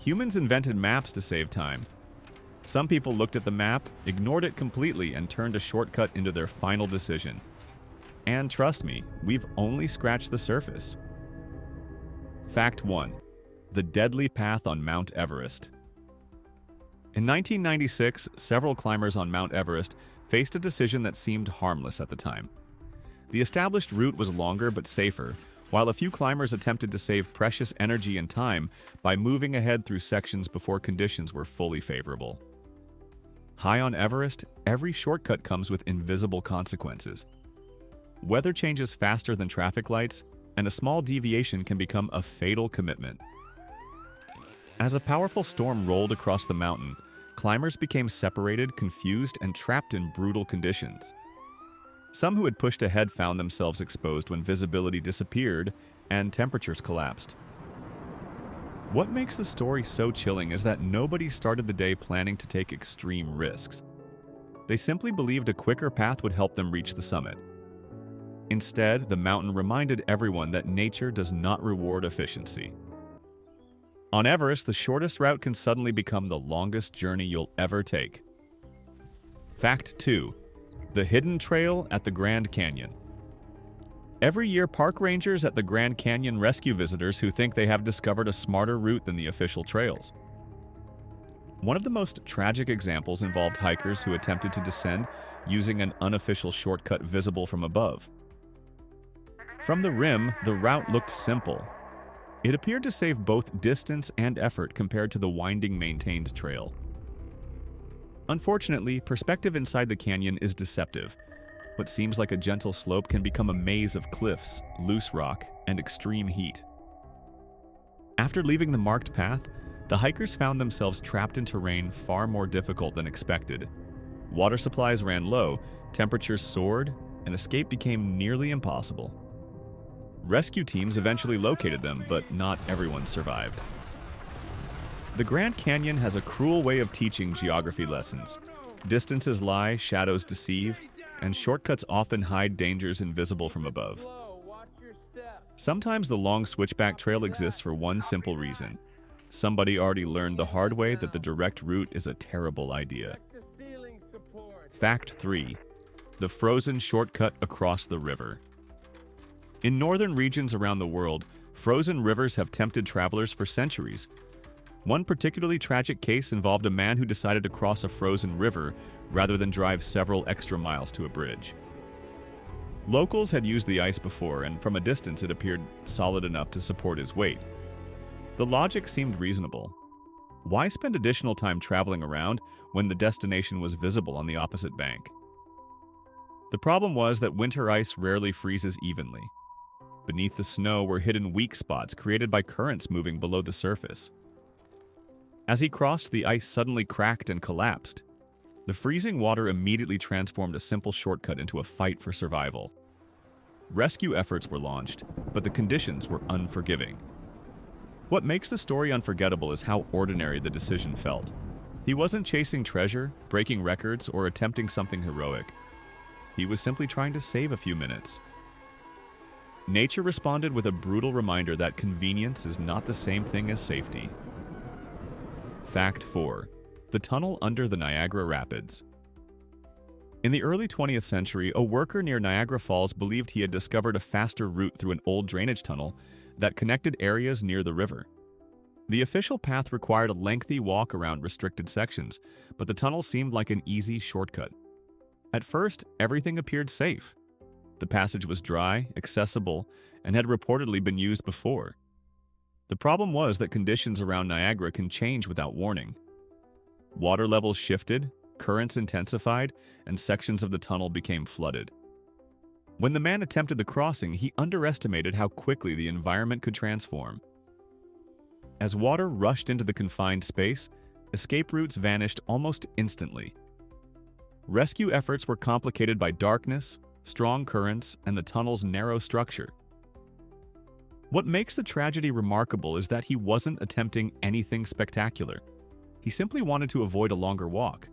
Humans invented maps to save time. Some people looked at the map, ignored it completely, and turned a shortcut into their final decision. And trust me, we've only scratched the surface. Fact 1. The deadly path on Mount Everest. In 1996, several climbers on Mount Everest faced a decision that seemed harmless at the time. The established route was longer but safer, while a few climbers attempted to save precious energy and time by moving ahead through sections before conditions were fully favorable. High on Everest, every shortcut comes with invisible consequences. Weather changes faster than traffic lights, and a small deviation can become a fatal commitment. As a powerful storm rolled across the mountain, climbers became separated, confused, and trapped in brutal conditions. Some who had pushed ahead found themselves exposed when visibility disappeared and temperatures collapsed. What makes the story so chilling is that nobody started the day planning to take extreme risks. They simply believed a quicker path would help them reach the summit. Instead, the mountain reminded everyone that nature does not reward efficiency. On Everest, the shortest route can suddenly become the longest journey you'll ever take. Fact 2. The hidden trail at the Grand Canyon. Every year, park rangers at the Grand Canyon rescue visitors who think they have discovered a smarter route than the official trails. One of the most tragic examples involved hikers who attempted to descend using an unofficial shortcut visible from above. From the rim, the route looked simple. It appeared to save both distance and effort compared to the winding maintained trail. Unfortunately, perspective inside the canyon is deceptive. What seems like a gentle slope can become a maze of cliffs, loose rock, and extreme heat. After leaving the marked path, the hikers found themselves trapped in terrain far more difficult than expected. Water supplies ran low, temperatures soared, and escape became nearly impossible. Rescue teams eventually located them, but not everyone survived. The Grand Canyon has a cruel way of teaching geography lessons. Distances lie, shadows deceive, and shortcuts often hide dangers invisible from above. Sometimes the long switchback trail exists for one simple reason. Somebody already learned the hard way that the direct route is a terrible idea. Fact 3. The frozen shortcut across the river. In northern regions around the world, frozen rivers have tempted travelers for centuries. One particularly tragic case involved a man who decided to cross a frozen river rather than drive several extra miles to a bridge. Locals had used the ice before, and from a distance it appeared solid enough to support his weight. The logic seemed reasonable. Why spend additional time traveling around when the destination was visible on the opposite bank? The problem was that winter ice rarely freezes evenly. Beneath the snow were hidden weak spots created by currents moving below the surface. As he crossed, the ice suddenly cracked and collapsed. The freezing water immediately transformed a simple shortcut into a fight for survival. Rescue efforts were launched, but the conditions were unforgiving. What makes the story unforgettable is how ordinary the decision felt. He wasn't chasing treasure, breaking records, or attempting something heroic. He was simply trying to save a few minutes. Nature responded with a brutal reminder that convenience is not the same thing as safety. Fact 4. The tunnel under the Niagara Rapids. In the early 20th century, a worker near Niagara Falls believed he had discovered a faster route through an old drainage tunnel that connected areas near the river. The official path required a lengthy walk around restricted sections, but the tunnel seemed like an easy shortcut. At first, everything appeared safe. The passage was dry, accessible, and had reportedly been used before. The problem was that conditions around Niagara can change without warning. Water levels shifted, currents intensified, and sections of the tunnel became flooded. When the man attempted the crossing, he underestimated how quickly the environment could transform. As water rushed into the confined space, escape routes vanished almost instantly. Rescue efforts were complicated by darkness, strong currents, and the tunnel's narrow structure. What makes the tragedy remarkable is that he wasn't attempting anything spectacular. He simply wanted to avoid a longer walk.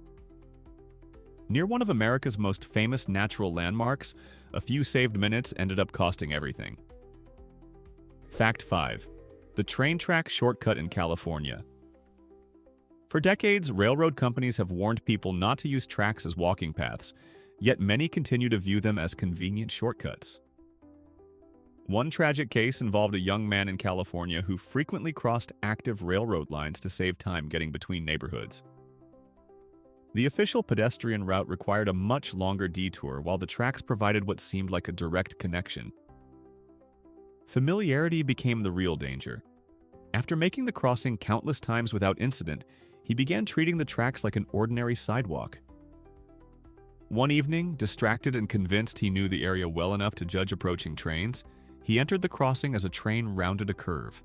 Near one of America's most famous natural landmarks, a few saved minutes ended up costing everything. Fact 5. The train track shortcut in California. For decades, railroad companies have warned people not to use tracks as walking paths, yet many continue to view them as convenient shortcuts. One tragic case involved a young man in California who frequently crossed active railroad lines to save time getting between neighborhoods. The official pedestrian route required a much longer detour, while the tracks provided what seemed like a direct connection. Familiarity became the real danger. After making the crossing countless times without incident, he began treating the tracks like an ordinary sidewalk. One evening, distracted and convinced he knew the area well enough to judge approaching trains, he entered the crossing as a train rounded a curve.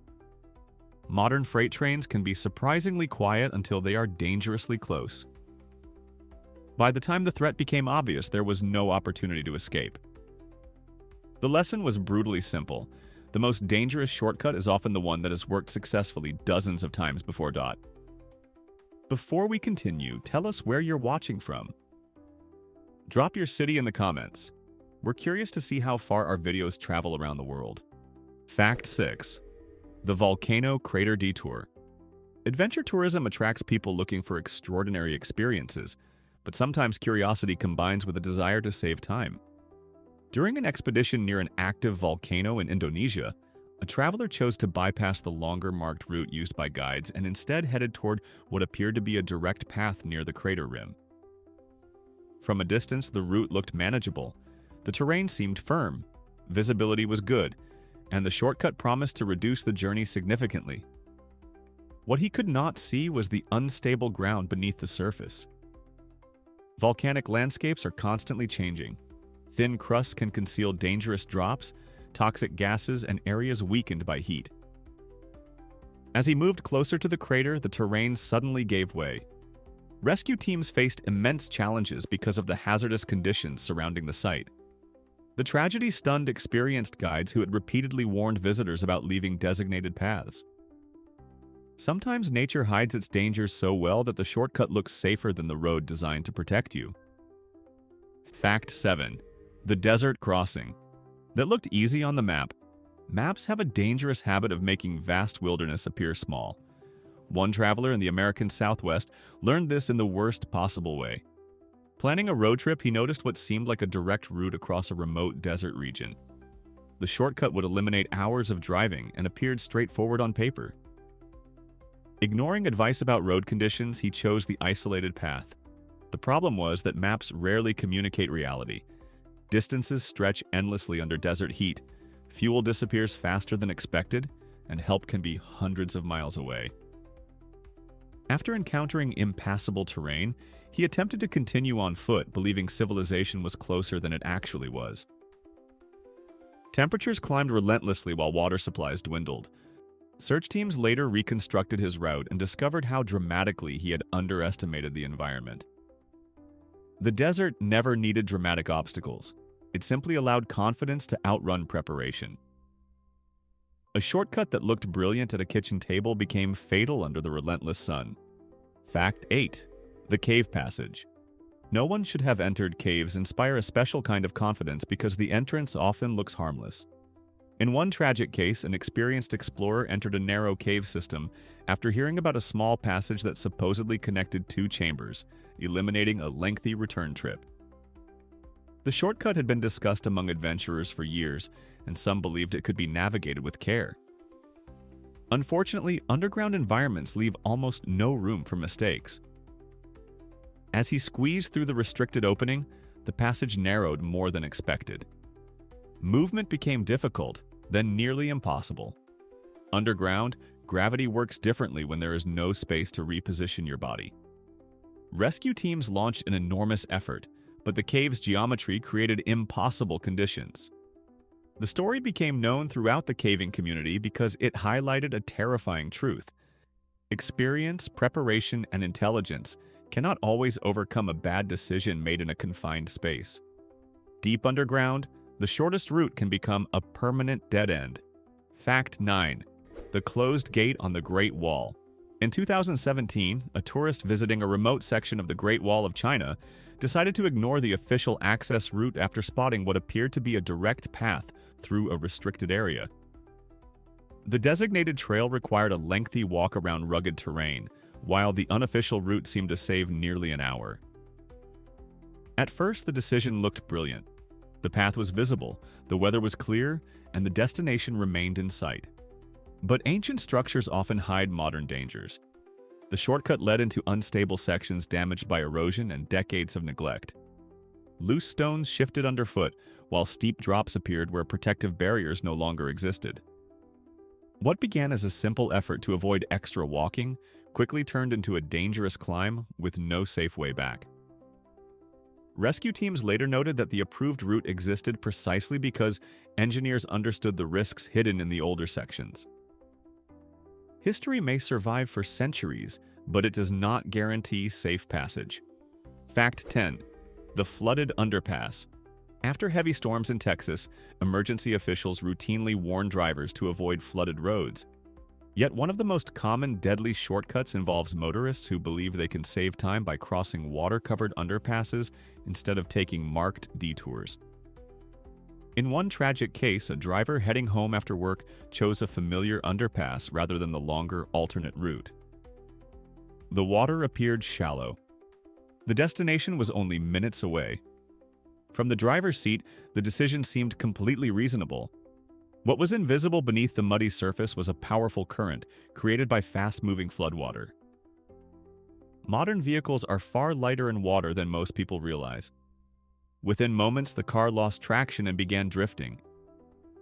Modern freight trains can be surprisingly quiet until they are dangerously close. By the time the threat became obvious, there was no opportunity to escape. The lesson was brutally simple. The most dangerous shortcut is often the one that has worked successfully dozens of times before. Before we continue, tell us where you're watching from. Drop your city in the comments. We're curious to see how far our videos travel around the world. Fact 6. The Volcano Crater Detour. Adventure tourism attracts people looking for extraordinary experiences, but sometimes curiosity combines with a desire to save time. During an expedition near an active volcano in Indonesia, a traveler chose to bypass the longer marked route used by guides and instead headed toward what appeared to be a direct path near the crater rim. From a distance, the route looked manageable. The terrain seemed firm, visibility was good, and the shortcut promised to reduce the journey significantly. What he could not see was the unstable ground beneath the surface. Volcanic landscapes are constantly changing. Thin crusts can conceal dangerous drops, toxic gases, and areas weakened by heat. As he moved closer to the crater, the terrain suddenly gave way. Rescue teams faced immense challenges because of the hazardous conditions surrounding the site. The tragedy stunned experienced guides who had repeatedly warned visitors about leaving designated paths. Sometimes nature hides its dangers so well that the shortcut looks safer than the road designed to protect you. Fact 7. The Desert Crossing. That looked easy on the map. Maps have a dangerous habit of making vast wilderness appear small. One traveler in the American Southwest learned this in the worst possible way. Planning a road trip, he noticed what seemed like a direct route across a remote desert region. The shortcut would eliminate hours of driving and appeared straightforward on paper. Ignoring advice about road conditions, he chose the isolated path. The problem was that maps rarely communicate reality. Distances stretch endlessly under desert heat, fuel disappears faster than expected, and help can be hundreds of miles away. After encountering impassable terrain, he attempted to continue on foot, believing civilization was closer than it actually was. Temperatures climbed relentlessly while water supplies dwindled. Search teams later reconstructed his route and discovered how dramatically he had underestimated the environment. The desert never needed dramatic obstacles. It simply allowed confidence to outrun preparation. A shortcut that looked brilliant at a kitchen table became fatal under the relentless sun. Fact 8. The Cave Passage. No one should have entered caves inspire a special kind of confidence because the entrance often looks harmless. In one tragic case, an experienced explorer entered a narrow cave system after hearing about a small passage that supposedly connected two chambers, eliminating a lengthy return trip. The shortcut had been discussed among adventurers for years, and some believed it could be navigated with care. Unfortunately, underground environments leave almost no room for mistakes. As he squeezed through the restricted opening, the passage narrowed more than expected. Movement became difficult, then nearly impossible. Underground, gravity works differently when there is no space to reposition your body. Rescue teams launched an enormous effort, but the cave's geometry created impossible conditions. The story became known throughout the caving community because it highlighted a terrifying truth. Experience, preparation, and intelligence cannot always overcome a bad decision made in a confined space. Deep underground, the shortest route can become a permanent dead end. Fact 9. The Closed Gate on the Great Wall. In 2017, a tourist visiting a remote section of the Great Wall of China decided to ignore the official access route after spotting what appeared to be a direct path through a restricted area. The designated trail required a lengthy walk around rugged terrain, while the unofficial route seemed to save nearly an hour. At first, the decision looked brilliant. The path was visible, the weather was clear, and the destination remained in sight. But ancient structures often hide modern dangers. The shortcut led into unstable sections damaged by erosion and decades of neglect. Loose stones shifted underfoot, while steep drops appeared where protective barriers no longer existed. What began as a simple effort to avoid extra walking quickly turned into a dangerous climb with no safe way back. Rescue teams later noted that the approved route existed precisely because engineers understood the risks hidden in the older sections. History may survive for centuries, but it does not guarantee safe passage. Fact 10. The flooded underpass. After heavy storms in Texas, emergency officials routinely warn drivers to avoid flooded roads. Yet one of the most common deadly shortcuts involves motorists who believe they can save time by crossing water-covered underpasses instead of taking marked detours. In one tragic case, a driver heading home after work chose a familiar underpass rather than the longer alternate route. The water appeared shallow. The destination was only minutes away. From the driver's seat, the decision seemed completely reasonable. What was invisible beneath the muddy surface was a powerful current created by fast-moving floodwater. Modern vehicles are far lighter in water than most people realize. Within moments, the car lost traction and began drifting.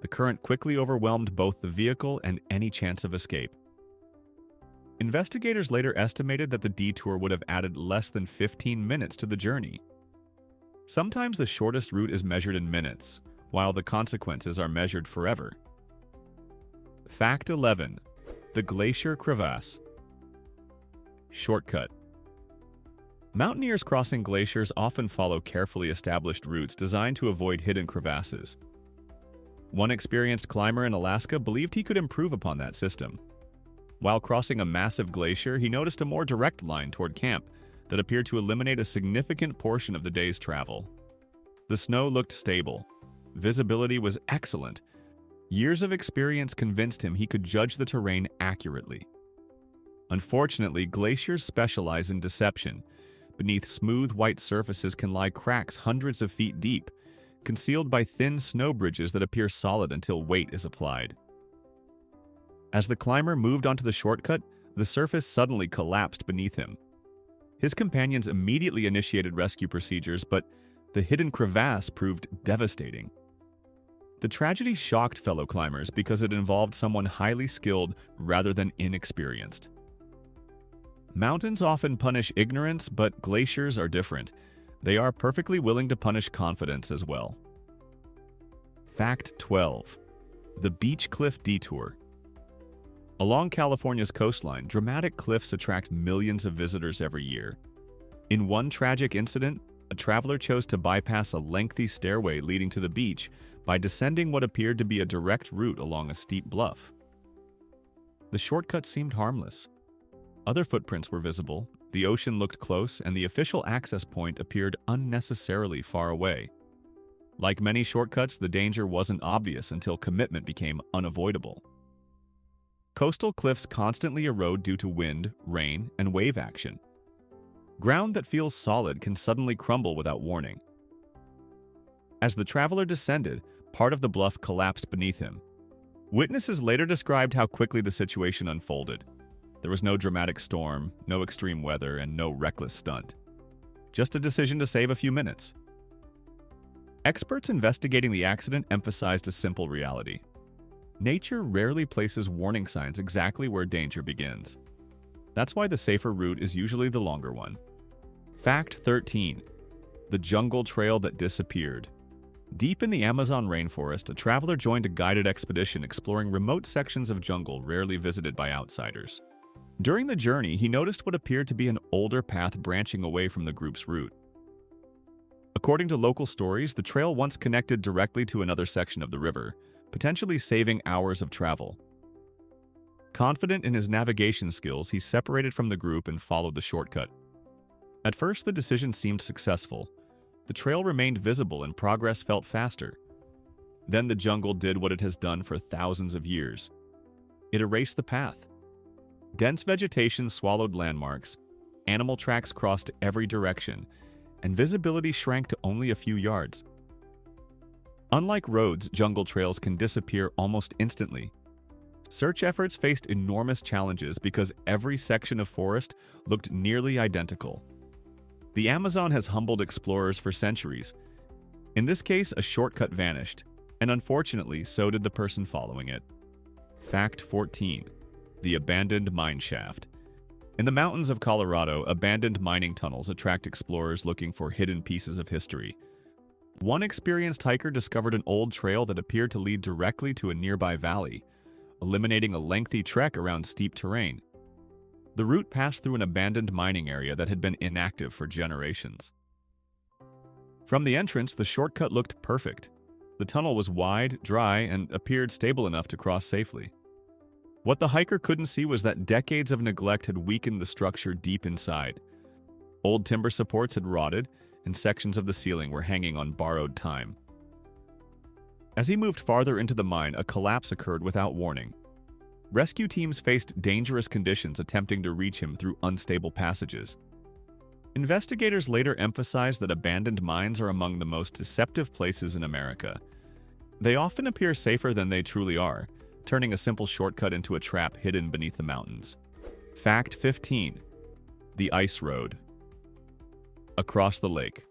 The current quickly overwhelmed both the vehicle and any chance of escape. Investigators later estimated that the detour would have added less than 15 minutes to the journey. Sometimes the shortest route is measured in minutes, while the consequences are measured forever. Fact 11. The Glacier Crevasse. Shortcut. Mountaineers crossing glaciers often follow carefully established routes designed to avoid hidden crevasses. One experienced climber in Alaska believed he could improve upon that system. While crossing a massive glacier, he noticed a more direct line toward camp that appeared to eliminate a significant portion of the day's travel. The snow looked stable. Visibility was excellent. Years of experience convinced him he could judge the terrain accurately. Unfortunately, glaciers specialize in deception. Beneath smooth white surfaces can lie cracks hundreds of feet deep, concealed by thin snow bridges that appear solid until weight is applied. As the climber moved onto the shortcut, the surface suddenly collapsed beneath him. His companions immediately initiated rescue procedures, but the hidden crevasse proved devastating. The tragedy shocked fellow climbers because it involved someone highly skilled rather than inexperienced. Mountains often punish ignorance, but glaciers are different. They are perfectly willing to punish confidence as well. Fact 12. The Beach Cliff Detour. Along California's coastline, dramatic cliffs attract millions of visitors every year. In one tragic incident, a traveler chose to bypass a lengthy stairway leading to the beach by descending what appeared to be a direct route along a steep bluff. The shortcut seemed harmless. Other footprints were visible, the ocean looked close, and the official access point appeared unnecessarily far away. Like many shortcuts, the danger wasn't obvious until commitment became unavoidable. Coastal cliffs constantly erode due to wind, rain, and wave action. Ground that feels solid can suddenly crumble without warning. As the traveler descended, part of the bluff collapsed beneath him. Witnesses later described how quickly the situation unfolded. There was no dramatic storm, no extreme weather, and no reckless stunt. Just a decision to save a few minutes. Experts investigating the accident emphasized a simple reality. Nature rarely places warning signs exactly where danger begins. That's why the safer route is usually the longer one. Fact 13. The Jungle Trail that disappeared. Deep in the Amazon rainforest, a traveler joined a guided expedition exploring remote sections of jungle rarely visited by outsiders. During the journey, he noticed what appeared to be an older path branching away from the group's route. According to local stories, the trail once connected directly to another section of the river, potentially saving hours of travel. Confident in his navigation skills, he separated from the group and followed the shortcut. At first, the decision seemed successful. The trail remained visible and progress felt faster. Then the jungle did what it has done for thousands of years. It erased the path. Dense vegetation swallowed landmarks, animal tracks crossed every direction, and visibility shrank to only a few yards. Unlike roads, jungle trails can disappear almost instantly. Search efforts faced enormous challenges because every section of forest looked nearly identical. The Amazon has humbled explorers for centuries. In this case, a shortcut vanished, and unfortunately, so did the person following it. Fact 14. The abandoned mine shaft. In the mountains of Colorado, abandoned mining tunnels attract explorers looking for hidden pieces of history. One experienced hiker discovered an old trail that appeared to lead directly to a nearby valley, eliminating a lengthy trek around steep terrain. The route passed through an abandoned mining area that had been inactive for generations. From the entrance, the shortcut looked perfect. The tunnel was wide, dry, and appeared stable enough to cross safely. What the hiker couldn't see was that decades of neglect had weakened the structure deep inside. Old timber supports had rotted, and sections of the ceiling were hanging on borrowed time. As he moved farther into the mine, a collapse occurred without warning. Rescue teams faced dangerous conditions attempting to reach him through unstable passages. Investigators later emphasized that abandoned mines are among the most deceptive places in America. They often appear safer than they truly are, turning a simple shortcut into a trap hidden beneath the mountains. Fact 15. The ice road. Across the lake.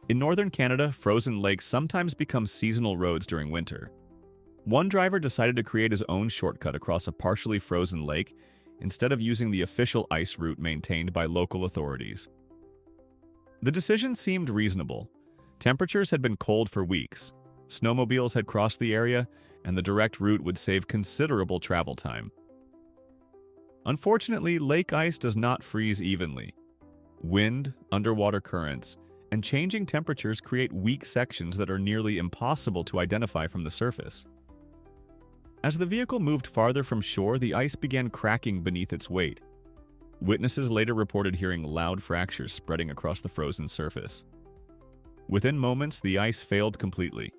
In northern Canada, frozen lakes sometimes become seasonal roads during winter. One driver decided to create his own shortcut across a partially frozen lake instead of using the official ice route maintained by local authorities. The decision seemed reasonable. Temperatures had been cold for weeks, snowmobiles had crossed the area, and the direct route would save considerable travel time. Unfortunately, lake ice does not freeze evenly. Wind, underwater currents, and changing temperatures create weak sections that are nearly impossible to identify from the surface. As the vehicle moved farther from shore, the ice began cracking beneath its weight. Witnesses later reported hearing loud fractures spreading across the frozen surface. Within moments, the ice failed completely.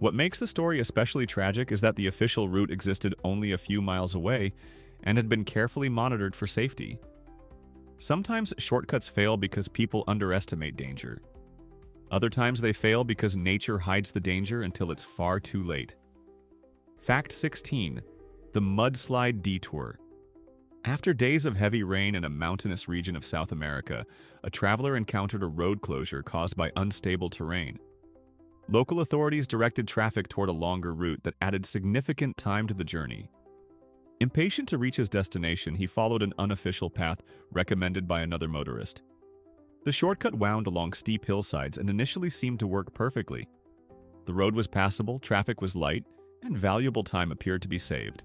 What makes the story especially tragic is that the official route existed only a few miles away and had been carefully monitored for safety. Sometimes shortcuts fail because people underestimate danger. Other times they fail because nature hides the danger until it's far too late. Fact 16. The mudslide detour. After days of heavy rain in a mountainous region of South America, a traveler encountered a road closure caused by unstable terrain. Local authorities directed traffic toward a longer route that added significant time to the journey. Impatient to reach his destination, he followed an unofficial path recommended by another motorist. The shortcut wound along steep hillsides and initially seemed to work perfectly. The road was passable, traffic was light, and valuable time appeared to be saved.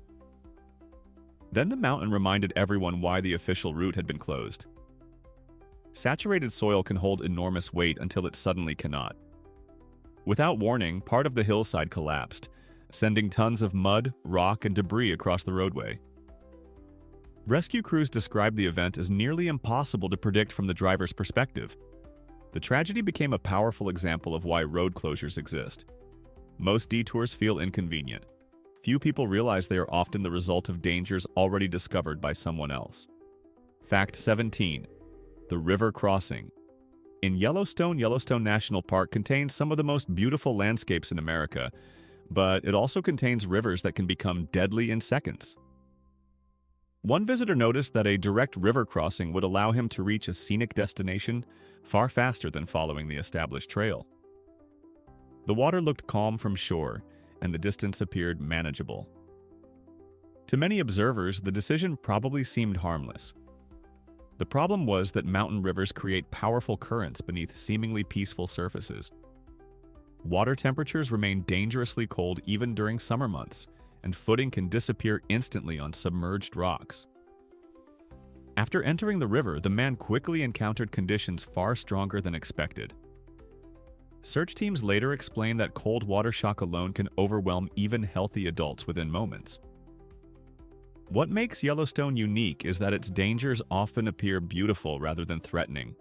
Then the mountain reminded everyone why the official route had been closed. Saturated soil can hold enormous weight until it suddenly cannot. Without warning, part of the hillside collapsed, sending tons of mud, rock, and debris across the roadway. Rescue crews described the event as nearly impossible to predict from the driver's perspective. The tragedy became a powerful example of why road closures exist. Most detours feel inconvenient. Few people realize they are often the result of dangers already discovered by someone else. Fact 17. The river crossing. In Yellowstone National Park contains some of the most beautiful landscapes in America, but it also contains rivers that can become deadly in seconds. One visitor noticed that a direct river crossing would allow him to reach a scenic destination far faster than following the established trail. The water looked calm from shore, and the distance appeared manageable. To many observers, the decision probably seemed harmless. The problem was that mountain rivers create powerful currents beneath seemingly peaceful surfaces. Water temperatures remain dangerously cold even during summer months, and footing can disappear instantly on submerged rocks. After entering the river, the man quickly encountered conditions far stronger than expected. Search teams later explained that cold water shock alone can overwhelm even healthy adults within moments. What makes Yellowstone unique is that its dangers often appear beautiful rather than threatening.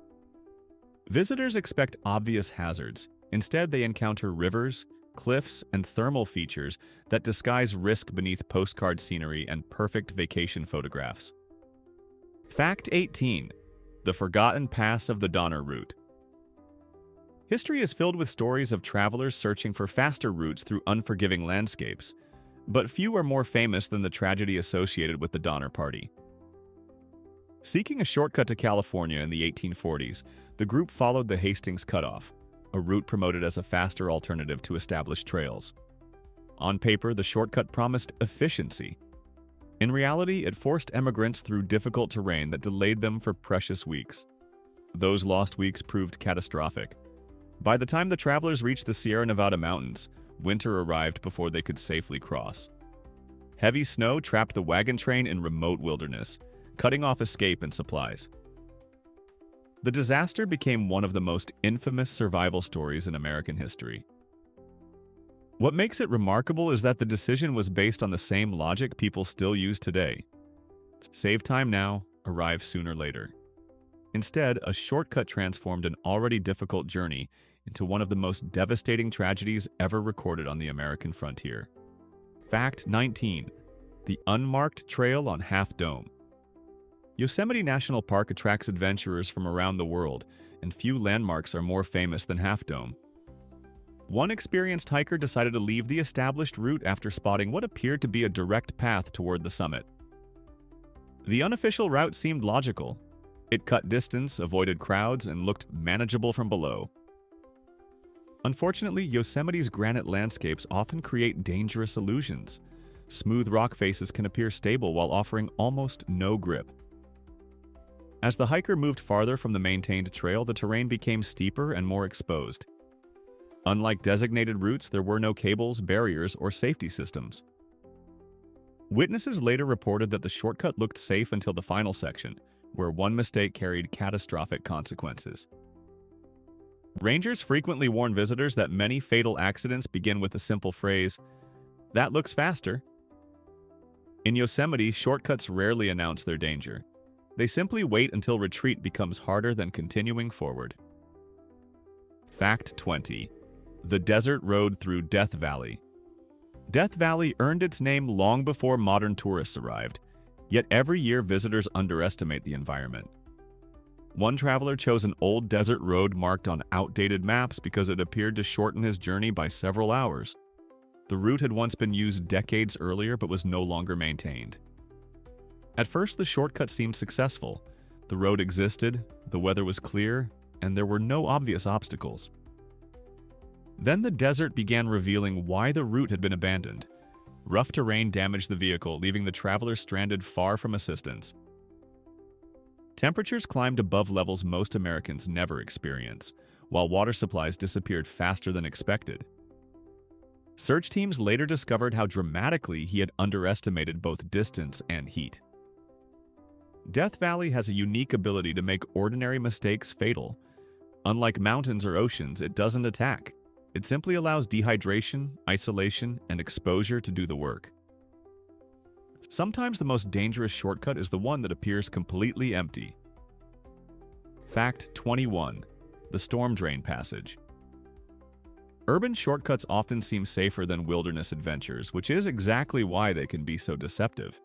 Visitors expect obvious hazards. Instead, they encounter rivers, cliffs, and thermal features that disguise risk beneath postcard scenery and perfect vacation photographs. Fact 18. The forgotten pass of the Donner Route. History is filled with stories of travelers searching for faster routes through unforgiving landscapes, but few are more famous than the tragedy associated with the Donner Party. Seeking a shortcut to California in the 1840s, the group followed the Hastings Cutoff, a route promoted as a faster alternative to established trails. On paper, the shortcut promised efficiency. In reality, it forced emigrants through difficult terrain that delayed them for precious weeks. Those lost weeks proved catastrophic. By the time the travelers reached the Sierra Nevada mountains, winter arrived before they could safely cross. Heavy snow trapped the wagon train in remote wilderness, cutting off escape and supplies. The disaster became one of the most infamous survival stories in American history. What makes it remarkable is that the decision was based on the same logic people still use today. Save time now, arrive sooner later. Instead, a shortcut transformed an already difficult journey into one of the most devastating tragedies ever recorded on the American frontier. Fact 19. The unmarked trail on Half Dome. Yosemite National Park attracts adventurers from around the world, and few landmarks are more famous than Half Dome. One experienced hiker decided to leave the established route after spotting what appeared to be a direct path toward the summit. The unofficial route seemed logical. It cut distance, avoided crowds, and looked manageable from below. Unfortunately, Yosemite's granite landscapes often create dangerous illusions. Smooth rock faces can appear stable while offering almost no grip. As the hiker moved farther from the maintained trail, the terrain became steeper and more exposed. Unlike designated routes, there were no cables, barriers, or safety systems. Witnesses later reported that the shortcut looked safe until the final section, where one mistake carried catastrophic consequences. Rangers frequently warn visitors that many fatal accidents begin with the simple phrase, "That looks faster." In Yosemite, shortcuts rarely announce their danger. They simply wait until retreat becomes harder than continuing forward. Fact 20. The desert road through Death Valley. Death Valley earned its name long before modern tourists arrived, yet every year visitors underestimate the environment. One traveler chose an old desert road marked on outdated maps because it appeared to shorten his journey by several hours. The route had once been used decades earlier but was no longer maintained. At first, the shortcut seemed successful. The road existed, the weather was clear, and there were no obvious obstacles. Then the desert began revealing why the route had been abandoned. Rough terrain damaged the vehicle, leaving the travelers stranded far from assistance. Temperatures climbed above levels most Americans never experience, while water supplies disappeared faster than expected. Search teams later discovered how dramatically he had underestimated both distance and heat. Death Valley has a unique ability to make ordinary mistakes fatal. Unlike mountains or oceans, it doesn't attack. It simply allows dehydration, isolation, and exposure to do the work. Sometimes the most dangerous shortcut is the one that appears completely empty. Fact 21. The Storm Drain Passage. Urban shortcuts often seem safer than wilderness adventures, which is exactly why they can be so deceptive.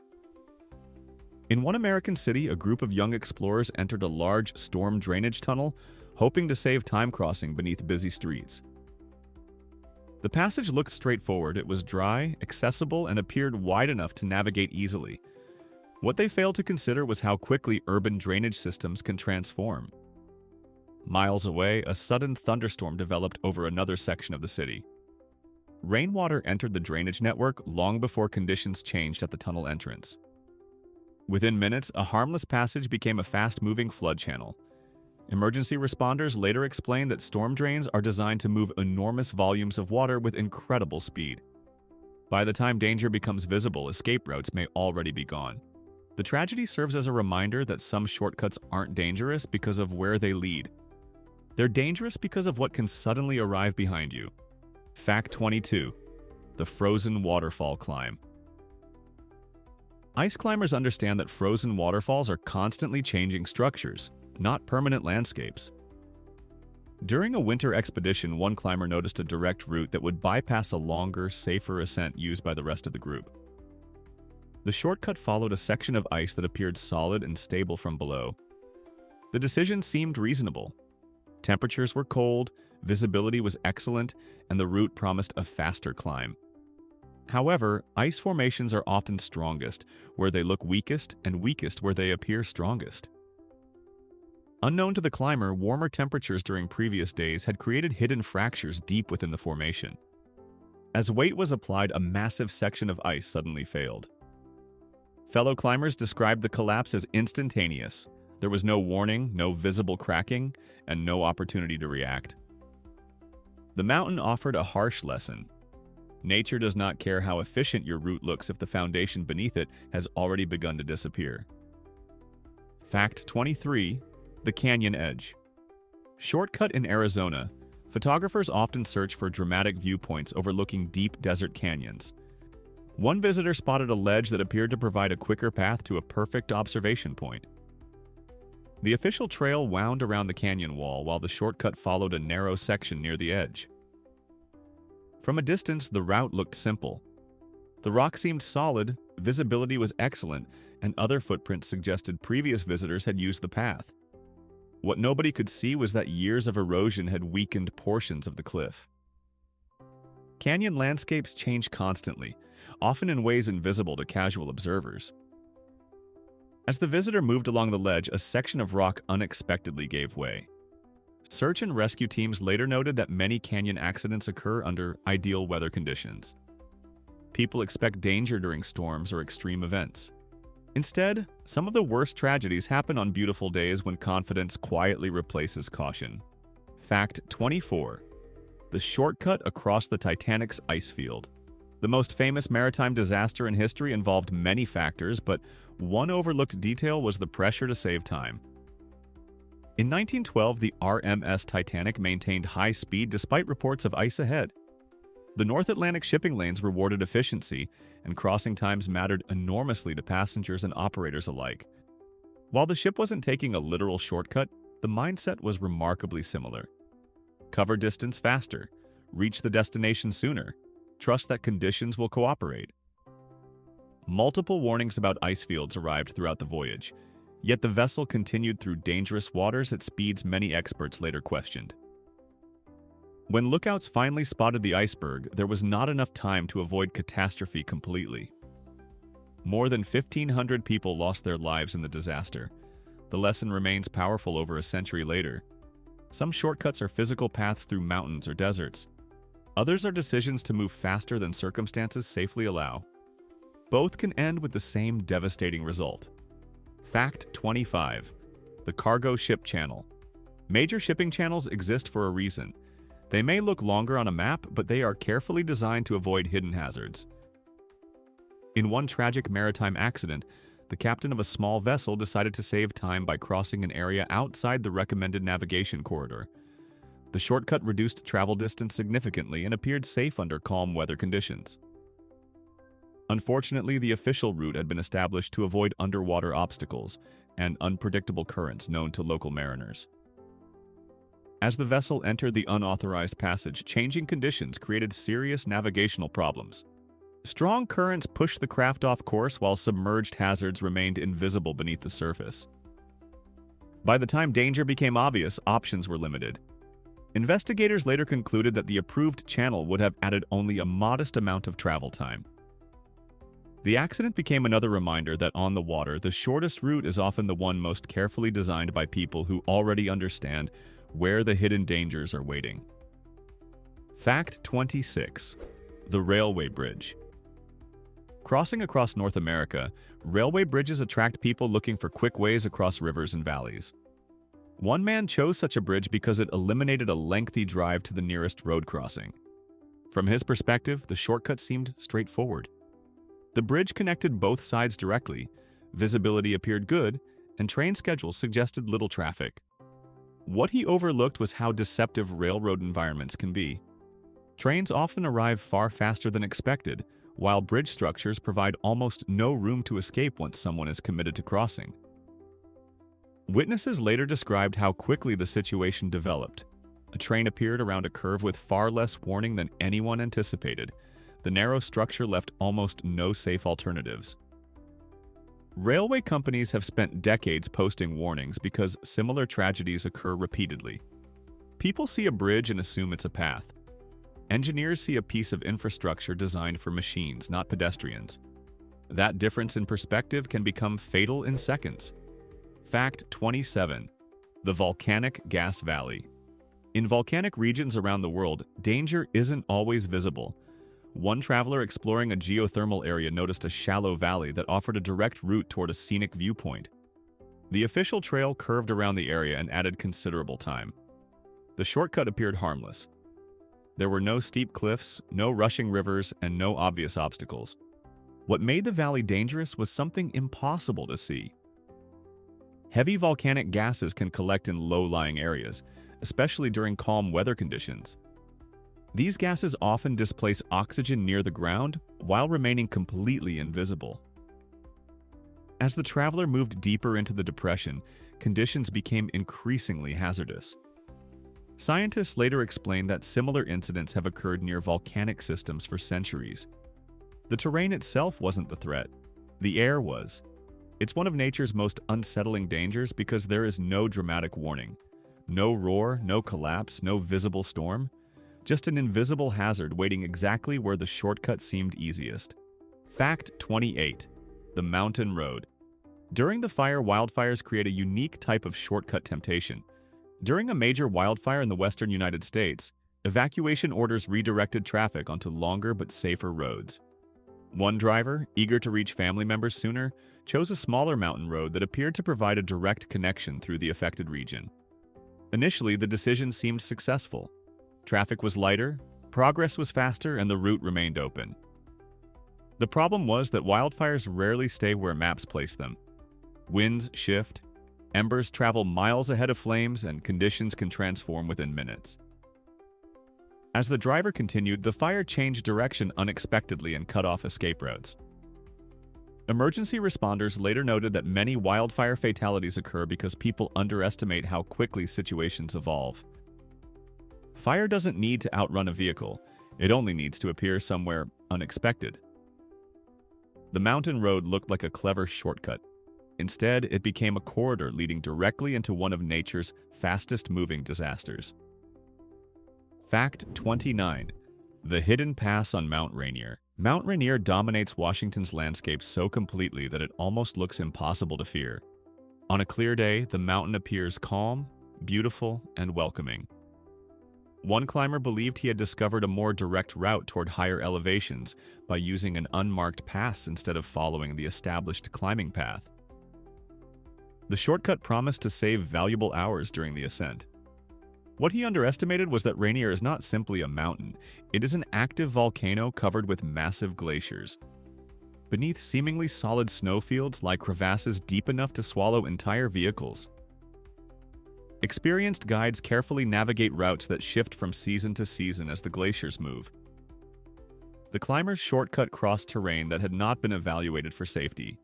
In one American city, a group of young explorers entered a large storm drainage tunnel, hoping to save time crossing beneath busy streets. The passage looked straightforward. It was dry, accessible, and appeared wide enough to navigate easily. What they failed to consider was how quickly urban drainage systems can transform. Miles away, a sudden thunderstorm developed over another section of the city. Rainwater entered the drainage network long before conditions changed at the tunnel entrance. Within minutes, a harmless passage became a fast-moving flood channel. Emergency responders later explained that storm drains are designed to move enormous volumes of water with incredible speed. By the time danger becomes visible, escape routes may already be gone. The tragedy serves as a reminder that some shortcuts aren't dangerous because of where they lead. They're dangerous because of what can suddenly arrive behind you. Fact 22. The Frozen Waterfall Climb. Ice climbers understand that frozen waterfalls are constantly changing structures, not permanent landscapes. During a winter expedition, one climber noticed a direct route that would bypass a longer, safer ascent used by the rest of the group. The shortcut followed a section of ice that appeared solid and stable from below. The decision seemed reasonable. Temperatures were cold, visibility was excellent, and the route promised a faster climb. However, ice formations are often strongest where they look weakest and weakest where they appear strongest. Unknown to the climber, warmer temperatures during previous days had created hidden fractures deep within the formation. As weight was applied, a massive section of ice suddenly failed. Fellow climbers described the collapse as instantaneous. There was no warning, no visible cracking, and no opportunity to react. The mountain offered a harsh lesson. Nature does not care how efficient your route looks if the foundation beneath it has already begun to disappear. Fact 23. The Canyon Edge. Shortcut in Arizona, photographers often search for dramatic viewpoints overlooking deep desert canyons. One visitor spotted a ledge that appeared to provide a quicker path to a perfect observation point. The official trail wound around the canyon wall while the shortcut followed a narrow section near the edge. From a distance, the route looked simple. The rock seemed solid, visibility was excellent, and other footprints suggested previous visitors had used the path. What nobody could see was that years of erosion had weakened portions of the cliff. Canyon landscapes change constantly, often in ways invisible to casual observers. As the visitor moved along the ledge, a section of rock unexpectedly gave way. Search and rescue teams later noted that many canyon accidents occur under ideal weather conditions. People expect danger during storms or extreme events. Instead, some of the worst tragedies happen on beautiful days when confidence quietly replaces caution. Fact 24. The shortcut across the Titanic's ice field. The most famous maritime disaster in history involved many factors, but one overlooked detail was the pressure to save time. In 1912, the RMS Titanic maintained high speed despite reports of ice ahead. The North Atlantic shipping lanes rewarded efficiency, and crossing times mattered enormously to passengers and operators alike. While the ship wasn't taking a literal shortcut, the mindset was remarkably similar. Cover distance faster, reach the destination sooner, trust that conditions will cooperate. Multiple warnings about ice fields arrived throughout the voyage, yet the vessel continued through dangerous waters at speeds many experts later questioned. When lookouts finally spotted the iceberg, there was not enough time to avoid catastrophe completely. More than 1,500 people lost their lives in the disaster. The lesson remains powerful over a century later. Some shortcuts are physical paths through mountains or deserts. Others are decisions to move faster than circumstances safely allow. Both can end with the same devastating result. Fact 25. The Cargo Ship Channel. Major shipping channels exist for a reason. They may look longer on a map, but they are carefully designed to avoid hidden hazards. In one tragic maritime accident, the captain of a small vessel decided to save time by crossing an area outside the recommended navigation corridor. The shortcut reduced travel distance significantly and appeared safe under calm weather conditions. Unfortunately, the official route had been established to avoid underwater obstacles and unpredictable currents known to local mariners. As the vessel entered the unauthorized passage, changing conditions created serious navigational problems. Strong currents pushed the craft off course while submerged hazards remained invisible beneath the surface. By the time danger became obvious, options were limited. Investigators later concluded that the approved channel would have added only a modest amount of travel time. The accident became another reminder that on the water, the shortest route is often the one most carefully designed by people who already understand where the hidden dangers are waiting. Fact 26. The Railway Bridge. Crossing across North America, railway bridges attract people looking for quick ways across rivers and valleys. One man chose such a bridge because it eliminated a lengthy drive to the nearest road crossing. From his perspective, the shortcut seemed straightforward. The bridge connected both sides directly, visibility appeared good, and train schedules suggested little traffic. What he overlooked was how deceptive railroad environments can be. Trains often arrive far faster than expected, while bridge structures provide almost no room to escape once someone is committed to crossing. Witnesses later described how quickly the situation developed. A train appeared around a curve with far less warning than anyone anticipated. The narrow structure left almost no safe alternatives. Railway companies have spent decades posting warnings because similar tragedies occur repeatedly. People see a bridge and assume it's a path. Engineers see a piece of infrastructure designed for machines, not pedestrians. That difference in perspective can become fatal in seconds. Fact 27. The volcanic gas valley. In volcanic regions around the world, danger isn't always visible. One traveler exploring a geothermal area noticed a shallow valley that offered a direct route toward a scenic viewpoint. The official trail curved around the area and added considerable time. The shortcut appeared harmless. There were no steep cliffs, no rushing rivers, and no obvious obstacles. What made the valley dangerous was something impossible to see. Heavy volcanic gases can collect in low-lying areas, especially during calm weather conditions. These gases often displace oxygen near the ground while remaining completely invisible. As the traveler moved deeper into the depression, conditions became increasingly hazardous. Scientists later explained that similar incidents have occurred near volcanic systems for centuries. The terrain itself wasn't the threat. The air was. It's one of nature's most unsettling dangers because there is no dramatic warning. No roar, no collapse, no visible storm. Just an invisible hazard waiting exactly where the shortcut seemed easiest. Fact 28. The mountain road. During the fire, wildfires create a unique type of shortcut temptation. During a major wildfire in the western United States, evacuation orders redirected traffic onto longer but safer roads. One driver, eager to reach family members sooner, chose a smaller mountain road that appeared to provide a direct connection through the affected region. Initially, the decision seemed successful. Traffic was lighter, progress was faster, and the route remained open. The problem was that wildfires rarely stay where maps place them. Winds shift, embers travel miles ahead of flames, and conditions can transform within minutes. As the driver continued, the fire changed direction unexpectedly and cut off escape routes. Emergency responders later noted that many wildfire fatalities occur because people underestimate how quickly situations evolve. Fire doesn't need to outrun a vehicle, it only needs to appear somewhere unexpected. The mountain road looked like a clever shortcut. Instead, it became a corridor leading directly into one of nature's fastest-moving disasters. Fact 29. The hidden pass on Mount Rainier. Mount Rainier dominates Washington's landscape so completely that it almost looks impossible to fear. On a clear day, the mountain appears calm, beautiful, and welcoming. One climber believed he had discovered a more direct route toward higher elevations by using an unmarked pass instead of following the established climbing path. The shortcut promised to save valuable hours during the ascent. What he underestimated was that Rainier is not simply a mountain, it is an active volcano covered with massive glaciers. Beneath seemingly solid snowfields lie crevasses deep enough to swallow entire vehicles. Experienced guides carefully navigate routes that shift from season to season as the glaciers move. The climbers shortcut crossed terrain that had not been evaluated for safety.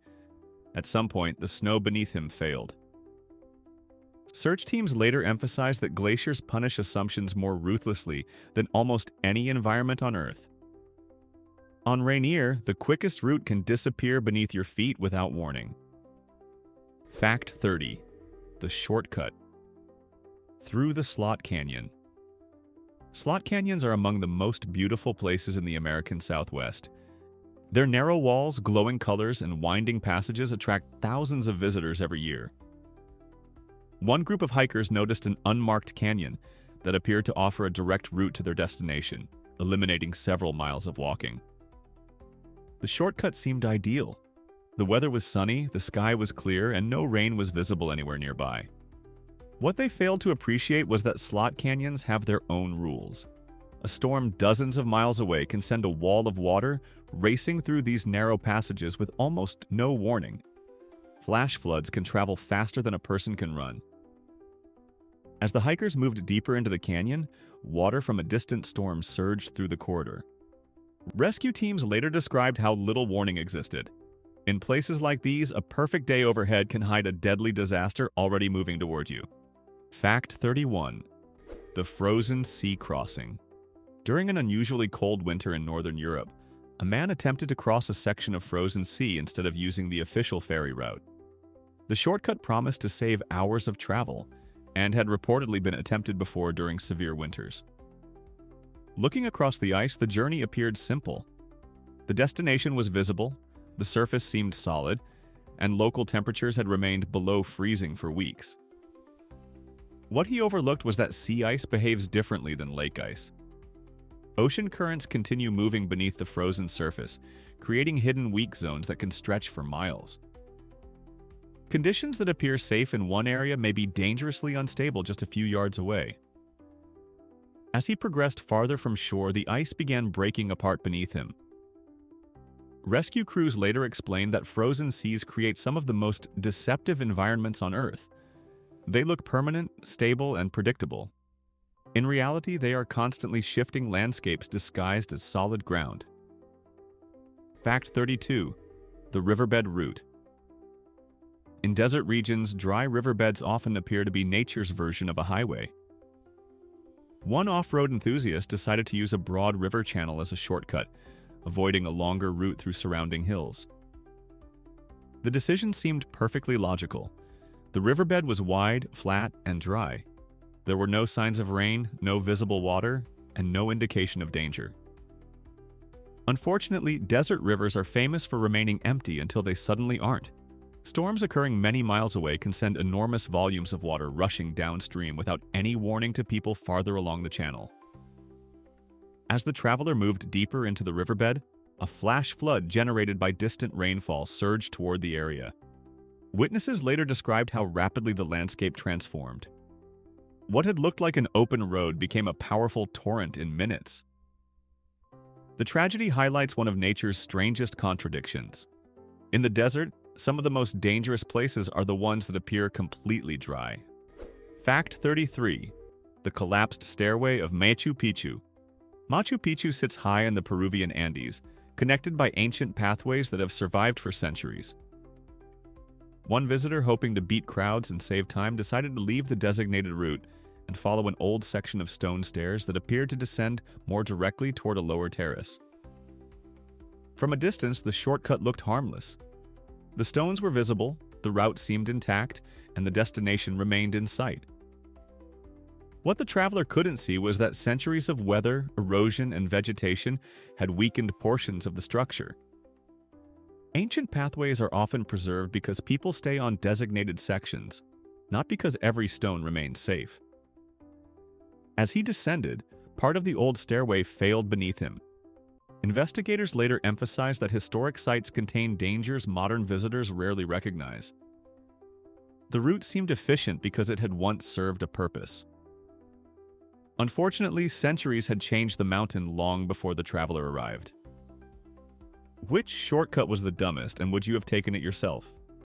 At some point, the snow beneath him failed. Search teams later emphasized that glaciers punish assumptions more ruthlessly than almost any environment on Earth. On Rainier, the quickest route can disappear beneath your feet without warning. Fact 30. The shortcut. Through the Slot Canyon. Slot canyons are among the most beautiful places in the American Southwest. Their narrow walls, glowing colors, and winding passages attract thousands of visitors every year. One group of hikers noticed an unmarked canyon that appeared to offer a direct route to their destination, eliminating several miles of walking. The shortcut seemed ideal. The weather was sunny, the sky was clear, and no rain was visible anywhere nearby. What they failed to appreciate was that slot canyons have their own rules. A storm dozens of miles away can send a wall of water racing through these narrow passages with almost no warning. Flash floods can travel faster than a person can run. As the hikers moved deeper into the canyon, water from a distant storm surged through the corridor. Rescue teams later described how little warning existed. In places like these, a perfect day overhead can hide a deadly disaster already moving toward you. Fact 31. The frozen sea crossing. During an unusually cold winter in northern Europe, a man attempted to cross a section of frozen sea instead of using the official ferry route. The shortcut promised to save hours of travel and had reportedly been attempted before during severe winters. Looking across the ice, the journey appeared simple. The destination was visible, the surface seemed solid, and local temperatures had remained below freezing for weeks. What he overlooked was that sea ice behaves differently than lake ice. Ocean currents continue moving beneath the frozen surface, creating hidden weak zones that can stretch for miles. Conditions that appear safe in one area may be dangerously unstable just a few yards away. As he progressed farther from shore, the ice began breaking apart beneath him. Rescue crews later explained that frozen seas create some of the most deceptive environments on Earth. They look permanent, stable, and predictable. In reality, they are constantly shifting landscapes disguised as solid ground. Fact 32. The riverbed route. In desert regions, dry riverbeds often appear to be nature's version of a highway. One off-road enthusiast decided to use a broad river channel as a shortcut, avoiding a longer route through surrounding hills. The decision seemed perfectly logical. The riverbed was wide, flat, and dry. There were no signs of rain, no visible water, and no indication of danger. Unfortunately, desert rivers are famous for remaining empty until they suddenly aren't. Storms occurring many miles away can send enormous volumes of water rushing downstream without any warning to people farther along the channel. As the traveler moved deeper into the riverbed, a flash flood generated by distant rainfall surged toward the area. Witnesses later described how rapidly the landscape transformed. What had looked like an open road became a powerful torrent in minutes. The tragedy highlights one of nature's strangest contradictions. In the desert, some of the most dangerous places are the ones that appear completely dry. Fact 33. The collapsed stairway of Machu Picchu. Machu Picchu sits high in the Peruvian Andes, connected by ancient pathways that have survived for centuries. One visitor, hoping to beat crowds and save time, decided to leave the designated route and follow an old section of stone stairs that appeared to descend more directly toward a lower terrace. From a distance, the shortcut looked harmless. The stones were visible, the route seemed intact, and the destination remained in sight. What the traveler couldn't see was that centuries of weather, erosion, and vegetation had weakened portions of the structure. Ancient pathways are often preserved because people stay on designated sections, not because every stone remains safe. As he descended, part of the old stairway failed beneath him. Investigators later emphasized that historic sites contain dangers modern visitors rarely recognize. The route seemed efficient because it had once served a purpose. Unfortunately, centuries had changed the mountain long before the traveler arrived. Which shortcut was the dumbest, and would you have taken it yourself?